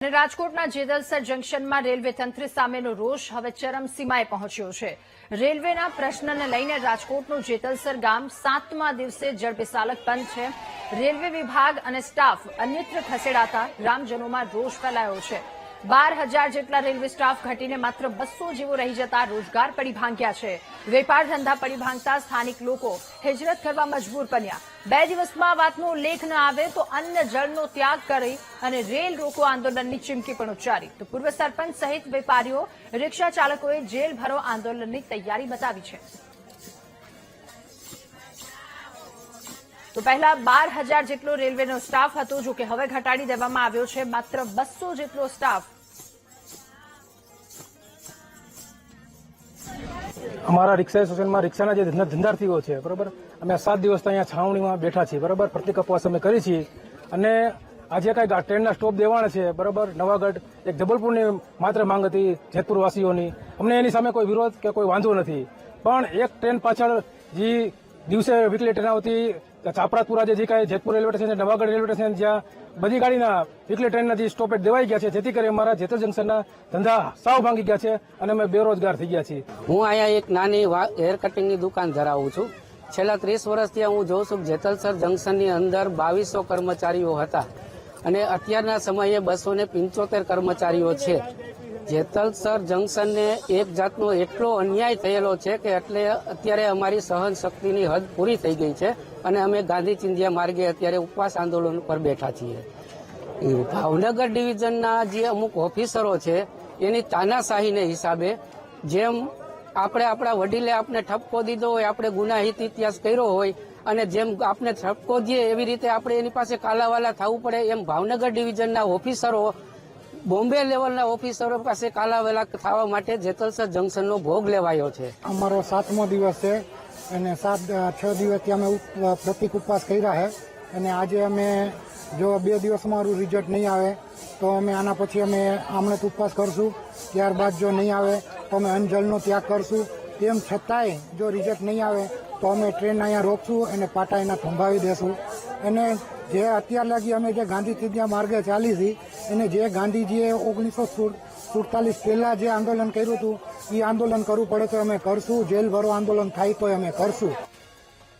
રાજકોટના જેતલસર જંકશનમાં રેલવે તંત્ર સામેનો રોષ હવે ચરમસીમાએ પહોંચ્યો છે। રેલવેના પ્રશ્નને લઈને રાજકોટનું જેતલસર ગામ 7મા દિવસે જળબેસાલક બંધ છે। રેલવે વિભાગ અને સ્ટાફ અન્યત્ર ખસેડાતા ગ્રામજનોમાં રોષ ફેલાયો છે। 12,000 જેટલા રેલવે સ્ટાફ ઘટીને માત્ર 200 જેવો રહી જતા રોજગાર પડી ભાંગ્યા છે। વેપાર ધંધા પડી ભાંગતા સ્થાનિક લોકો હિજરત કરવા મજબૂર બન્યા। 2 દિવસમાં વાતનો ઉલ્લેખ ન આવે તો અન્ન જળનો ત્યાગ કરી અને રેલ રોકો આંદોલનની ચીમકી પણ ઉચ્ચારી। તો પૂર્વ સરપંચ સહિત વેપારીઓ રિક્ષા ચાલકોએ જેલ ભરો આંદોલનની તૈયારી બતાવી છે। તો પહેલા 12,000 જેટલો રેલવેનો સ્ટાફ હતો, જો કે હવે ઘટાડી દેવામાં આવ્યો છે। માત્ર 200 જેટલો સ્ટાફ। અમારા રિક્ષા એસોસિએશનમાં રિક્ષાના જે ધંધાર્થીઓ છે, બરોબર, અમે 7 દિવસ અહીંયા છાવણીમાં બેઠા છીએ, બરોબર, પ્રતિક ઉપવાસ અમે કરી છીએ અને આજે કઈ ટ્રેનના સ્ટોપ દેવાના છે, બરોબર, નવાગઢ એક જબલપુરની માત્ર માંગ હતી જેતપુર વાસીઓની। અમને એની સામે કોઈ વિરોધ કે કોઈ વાંધો નથી, પણ એક ટ્રેન પાછળ જે દિવસે વીકલી ટ્રેન આવતી ચાપરાપુરા જે કઈ Jetpur railway station, Navagadh railway station, જ્યાં બધી ગાડીના વીકલી ટ્રેનના જે સ્ટોપેજ દેવાઈ ગયા છે, જેથી કરી અમારા જેતલ જંકશનના ધંધા સાવ ભાંગી ગયા છે અને અમે બેરોજગાર થઈ ગયા છીએ। હું અહીંયા એક નાની હેર કટિંગની દુકાન ધરાવું છું। છેલ્લા 30 વર્ષથી હું જોઉં છું જેતલસર જંકશનની અંદર 2200 કર્મચારીઓ હતા અને અત્યારના સમયે 275 કર્મચારીઓ છે। જેતલસર જંકશનને એક જાતનો એટલો અન્યાય થયેલો છે કે એટલે અત્યારે અમારી સહન શક્તિની હદ પૂરી થઈ ગઈ છે અને અમે ગાંધી ચિંધ્યા માર્ગે અત્યારે ઉપવાસ આંદોલન પર બેઠા છીએ। ભાવનગર ડિવિઝનના જે અમુક ઓફિસરો છે એની તાનાશાહીને હિસાબે, જેમ આપણે આપણા વડીલે આપણે ઠપકો દીધો હોય, આપણે ગુનાહિત ઇતિહાસ કર્યો હોય અને જેમ આપણે ઠપકો દઈએ એવી રીતે આપણે એની પાસે કાલાવાલા થવું પડે, એમ ભાવનગર ડિવિઝનના ઓફિસરો બોમ્બે લેવલના ઓફિસરો પાસે કાલાવાલા થવા માટે જેતલસર જંકશનનો ભોગ લેવાયો છે। અમારો 7મો દિવસ છે અને 6 દિવસથી અમે પ્રતિક ઉપવાસ કર્યા છે અને આજે અમે જો 2 દિવસમાં મારું રિઝલ્ટ નહીં આવે તો અમે આના પછી અમે આમણે ઉપવાસ કરશું। ત્યારબાદ જો નહીં આવે તો અમે અન્નજળનો ત્યાગ કરશું। તેમ છતાંય જો રિઝલ્ટ નહીં આવે તો અમે ટ્રેન અહીંયા રોકશું અને પાટા એના થંભાવી દેશું। અને જે અત્યાર લગી અમે જે ગાંધી ચિંધ્યા માર્ગે ચાલી હતી અને જે ગાંધીજીએ 1947 પહેલા જે આંદોલન કર્યું હતું એ આંદોલન કરવું પડે તો અમે કરશું। જેલ ભરો આંદોલન થાય તો અમે કરશું।